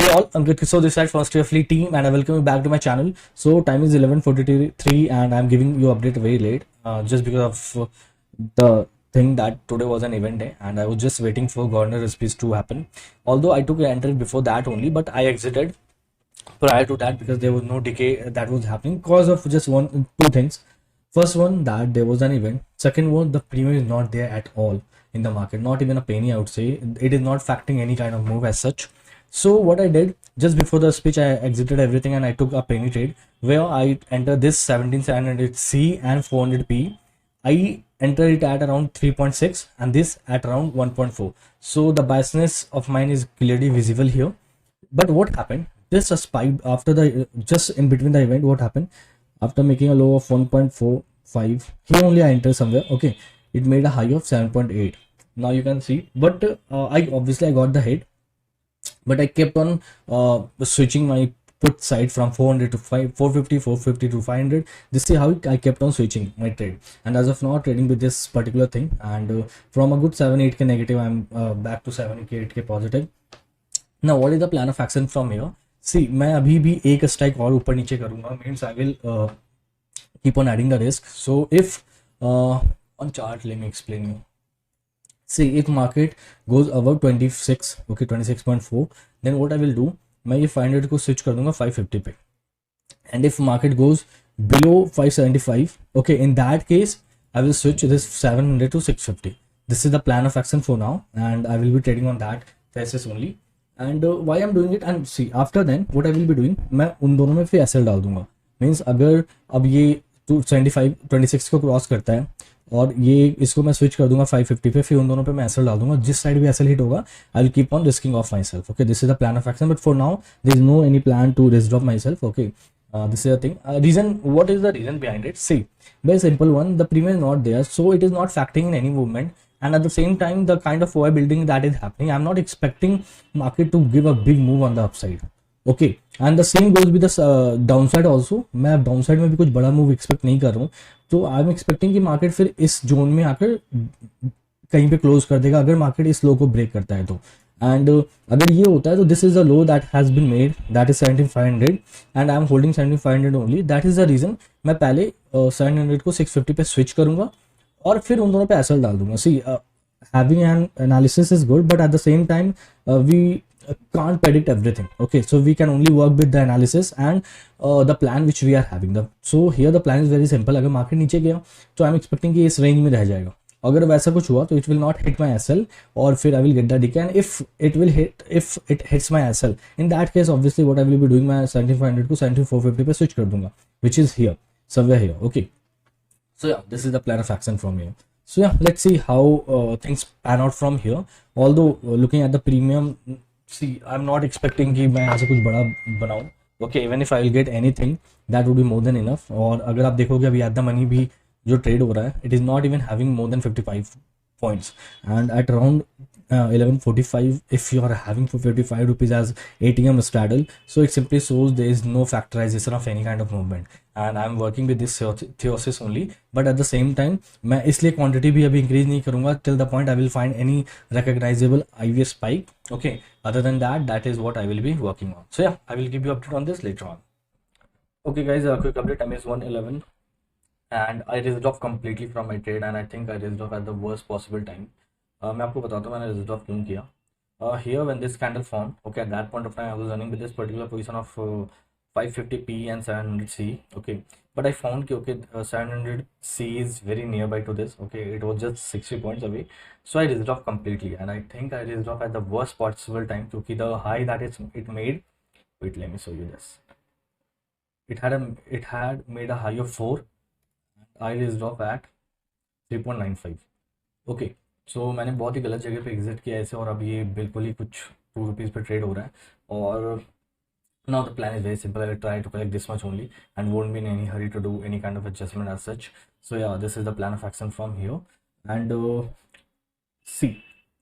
Hey all, Ankit Kishore this side from Stierfleet team and I welcome you back to my channel. So time is 11:43 and I'm giving you update very late just because of the thing that today was an event day and I was just waiting for governor speech to happen. Although I took an entry before that only, but I exited prior to that because there was no decay that was happening because of just two things. First one, that there was an event. Second one, the premium is not there at all in the market, not even a penny. I would say it is not factoring any kind of move as such. So what I did just before the speech, I exited everything and I took a penny trade where I entered this 17700C and 400P. I entered it at around 3.6 and this at around 1.4. So the biasness of mine is clearly visible here. But what happened? This spike after the just in between the event. What happened after making a low of 1.45? Here only I entered somewhere. Okay, it made a high of 7.8. Now you can see, but I got the hit, but I kept on switching my put side from 400 to 450, 450 to 500. This is how I kept on switching my trade, and as of now trading with this particular thing, and from a good 7-8k negative I'm back to 7k 8k positive. Now what is the plan of action from here? See, मैं अभी भी एक strike और ऊपर नीचे करूंगा, means I will keep on adding the risk. So if on chart, let me explain you. See, if market goes above 26, okay, 26.4, then what I will do, मैं ये 500 को switch कर दूंगा 550 पे, and if market goes below 575, okay, in that case I will switch this 700 to 650. This is the plan of action for now, and I will be trading on that basis only. And why I'm doing it, and see after then what I will be doing, मैं उन दोनों में फिर SL डाल दूंगा. Means अगर अब ये 26 को क्रॉस करता है और ये इसको मैं स्विच कर दूंगा 550 पे, फिर उन दोनों पे मैं एसएल डाल दूंगा. जिस साइड भी एसएल हिट होगा I will keep on risking of my self. Okay, this is the plan of action, but for now there is no any plan to risk of my self. Okay, this is the thing. Reason, what is the reason behind it? See, very simple one, the premium is not there, so it is not factoring in any movement, and at the same time the kind of OI building that is happening, I'm not expecting market to give a big move on the upside. Okay, and the same goes with the downside also. मैं downside में भी कुछ बड़ा move expect नहीं कर रहा हूँ, तो आई एम एक्सपेक्टिंग कि मार्केट फिर इस जोन में आकर कहीं पे क्लोज कर देगा अगर मार्केट इस लो को ब्रेक करता है तो. एंड अगर ये होता है तो this is the low that has been made, that is 17500 and I am holding 17500 only. That is the reason मैं पहले 700 को 650 पे स्विच करूंगा और फिर उन दोनों पे एसएल डाल दूंगा. See, having an analysis is good, but at the same time we can't predict everything. Okay, so we can only work with the analysis and the plan which we are having. So here the plan is very simple. अगर market नीचे गया तो I am expecting कि इस range में रह जाएगा. अगर वैसा कुछ हुआ तो it will not hit my SL और फिर I will get the decay, and if it hits my SL, in that case obviously what I will be doing, मैं 7500 को 7450 पे स्विच कर दूंगा, which is here somewhere here. Okay, so yeah, this is the plan of action from here. So yeah, let's see how things pan out from here. Although looking at the premium, see, I'm not expecting कि मैं यहाँ से कुछ बड़ा बनाऊँ. Okay, even if I will get anything, that would be more than enough. और अगर आप देखोगे अभी एट द मनी भी जो ट्रेड हो रहा है, it is not even having more than 55 points, and at around 11:45, if you are having for 55 rupees as ATM straddle, so it simply shows there is no factorization of any kind of movement, and I'm working with this theosis only. But at the same time मैं इसलिए quantity भी अभी increase नहीं करूँगा till the point I will find any recognizable IVS spike. Okay, other than that, that is what I will be working on. So yeah, I will give you update on this later on. Okay guys, a quick update. Time is 1:11 and I risked off completely from my trade, and I think I risked off at the worst possible time. मैं आपको बताता हूँ मैंने risk of क्यों किया. Here when this candle formed, okay, at that point of time I was running with this particular position of 550p and 700c. Okay, but I found कि okay, 700c is very nearby to this. Okay, it was just 60 points away, so I risked off completely, and I think I risked off at the worst possible time क्योंकि the high that it made, wait, let me show you this. It had made a high of 4. I risked off at 3.95. Okay, so मैंने बहुत ही गलत जगह पे exit किया ऐसे, और अब ये बिल्कुल ही कुछ 2 रुपीज़ पे ट्रेड हो रहा है. और now the plan is very simple. I will try to collect this much only and won't be in any hurry to do any kind of adjustment as such. So yeah, this is the plan of action from here. And see,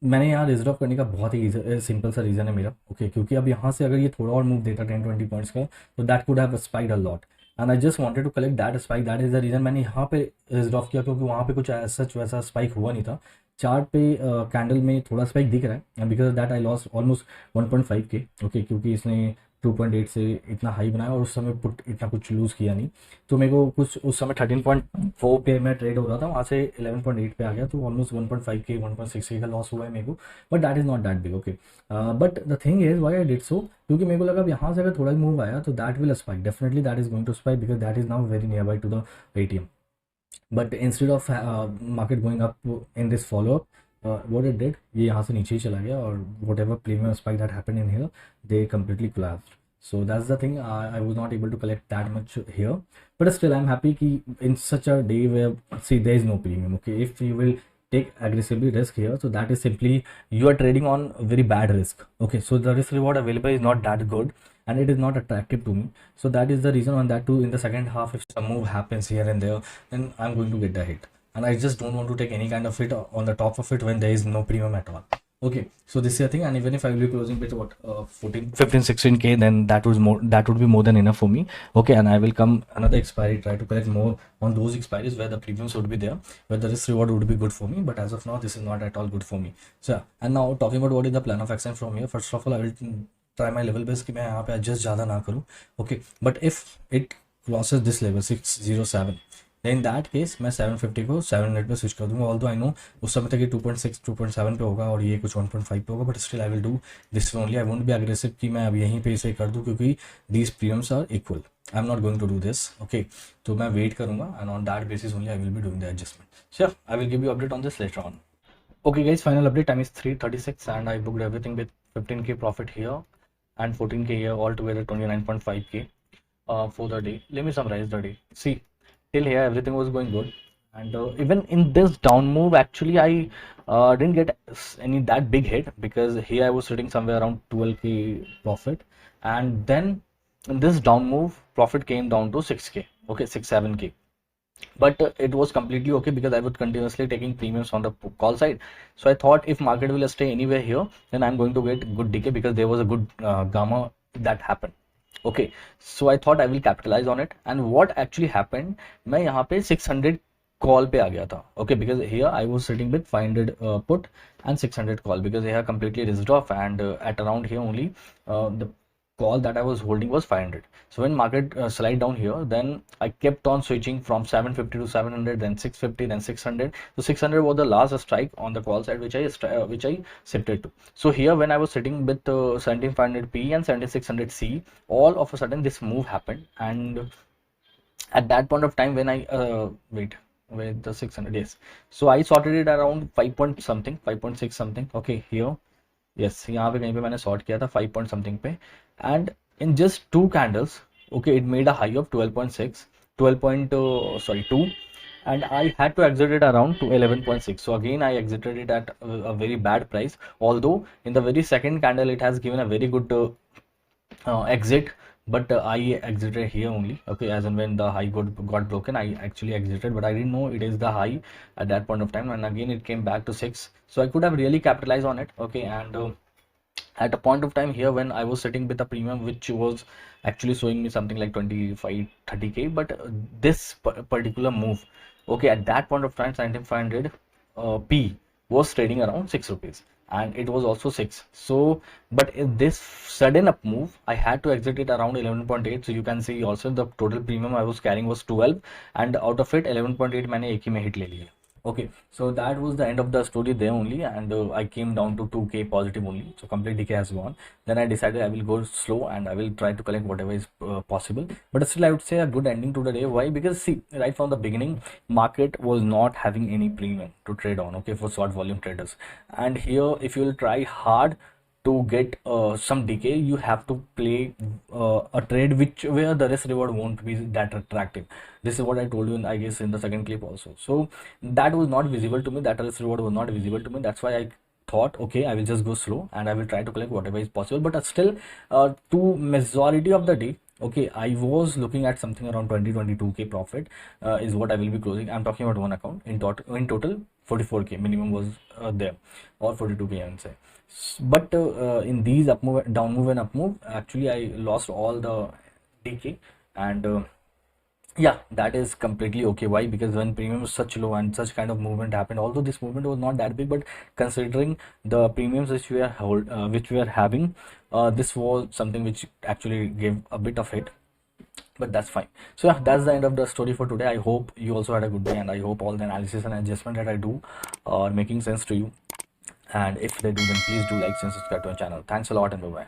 मैंने यहाँ reserve of करने का बहुत ही simple सा reason है मेरा. Okay, क्योंकि अब यहाँ से अगर ये थोड़ा और मूव देता 10-20 पॉइंट्स का, तो that could have spiked a lot. And I just wanted to collect that spike. That is the reason मैंने यहाँ पे रिजल्व ऑफ किया, क्योंकि वहाँ पे कुछ सच वैसा स्पाइक हुआ नहीं था. चार्ट पे कैंडल में थोड़ा स्पाइक दिख रहा है, and because that I lost almost 1.5K. Okay, क्योंकि इसने 2.8 से इतना हाई बनाया और उस समय पुट इतना कुछ लूज़ किया नहीं. तो मेरे को कुछ उस समय 13.4 पे मैं ट्रेड हो रहा था, वहाँ से 11.8 पे आ गया, तो ऑलमोस्ट 1.5K 1.6K का लॉस हुआ है मेरे को. But that is not that big. Okay, but the thing is why I did so, क्योंकि मेरे को लगा अब यहाँ से अगर थोड़ा मूव आया तो that will spike, definitely that is going to spike, because that is now very near by to the ATM. But instead of market going up in this follow up, what it did, ये यहाँ से नीचे ही चला गया, और whatever premium spike that happened in here, they completely collapsed. So that's the thing. I was not able to collect that much here, but still I'm happy कि in such a day where, see, there is no premium. Okay, if you will take aggressively risk here, so that is simply you are trading on very bad risk. Okay, so the risk reward available is not that good, and it is not attractive to me. So that is the reason on that too. In the second half, if some move happens here and there, then I'm going to get the hit, and I just don't want to take any kind of hit on the top of it when there is no premium at all. Okay, so this is the thing, and even if I will be closing with what 14 15 16K, then that would be more than enough for me. Okay, and I will come another expiry, try to collect more on those expiries where the premiums would be there, where the risk reward would be good for me. But as of now, this is not at all good for me. So yeah, and now talking about what is the plan of action from here. First of all, I will try my level best कि मैं यहाँ पे adjust ज़्यादा ना करूँ. Okay, but if it crosses this level 607, then in that case मैं 750 को 700 पे स्विच कर दूंगा. ऑल्दो आई नो उस समय तक ये 2.6 2.7 पे होगा और ये कुछ 1.5 पे होगा, but still I will do this only. I won't be aggressive कि मैं अब यहीं पे इसे कर दूँ, क्योंकि these premiums are equal. I am not going to do this. Okay, तो मैं वेट करूंगा, and on that basis only I will be doing the adjustment. So I will give you update on this later on. Okay guys, final update time is 3:36 and I booked everything with 15K profit here and 14K here, altogether 29.5K for the day. Let me summarize the day. See, till here everything was going good, and even in this down move actually I didn't get any that big hit, because here I was sitting somewhere around 12K profit, and then in this down move profit came down to 6K. Okay, 6 7K, but it was completely okay because I was continuously taking premiums on the call side. So I thought if market will stay anywhere here, then I'm going to get good decay, because there was a good gamma that happened. Okay, so I thought I will capitalize on it, and what actually happened, मैं यहाँ पे 600 call पे आ गया था. Okay, because here I was sitting with 500 put and 600 call, because they are completely risked off, and at around here only the call that I was holding was 500. So when market slide down here, then I kept on switching from 750 to 700, then 650, then 600. So 600 was the last strike on the call side, which I shifted to. So here when I was sitting with 17500P and 7600C, all of a sudden this move happened, and at that point of time when I wait the 600, yes, so I sorted it around 5 point something, 5.6 something. Okay, here, yes, यहाँ पे कहीं पे मैंने sort किया था 5 point something पे, and in just two candles, okay, it made a high of 12.6 2, and I had to exit it around to 11.6. So again I exited it at a very bad price, although in the very second candle it has given a very good exit, but I exited here only. Okay, as and when the high got broken, I actually exited, but I didn't know it is the high at that point of time, and again it came back to 6. So I could have really capitalized on it. Okay, and at a point of time here when I was sitting with a premium which was actually showing me something like 25 30K, but this particular move, okay, at that point of time 17500 P was trading around 6 rupees, and it was also 6. So but in this sudden up move I had to exit it around 11.8. So you can see also the total premium I was carrying was 12, and out of it 11.8 मैंने एक ही में hit ले लिया. Okay, so that was the end of the story there only, and I came down to 2K positive only. So complete decay has gone. Then I decided I will go slow and I will try to collect whatever is possible. But still, I would say a good ending to the day. Why? Because see, right from the beginning, market was not having any premium to trade on. Okay, for short volume traders. And here, if you will try hard to get some decay, you have to play a trade which where the risk reward won't be that attractive. This is what I told you in, I guess, in the second clip also. So that was not visible to me, that risk reward was not visible to me. That's why I thought, okay, I will just go slow and I will try to collect whatever is possible. But still, to majority of the day, okay, I was looking at something around 22K profit is what I will be closing. I'm talking about one account. In total 44K minimum was there, or 42K I would say. But in these down move and up move, actually I lost all the DK, and Yeah, that is completely okay. Why? Because when premium is such low and such kind of movement happened, although this movement was not that big, but considering the premiums which we are which we are having, this was something which actually gave a bit of hit, but that's fine. So yeah, that's the end of the story for today. I hope you also had a good day, and I hope all the analysis and adjustment that I do are making sense to you. And if they do, then please do like and subscribe to our channel. Thanks a lot, and bye bye.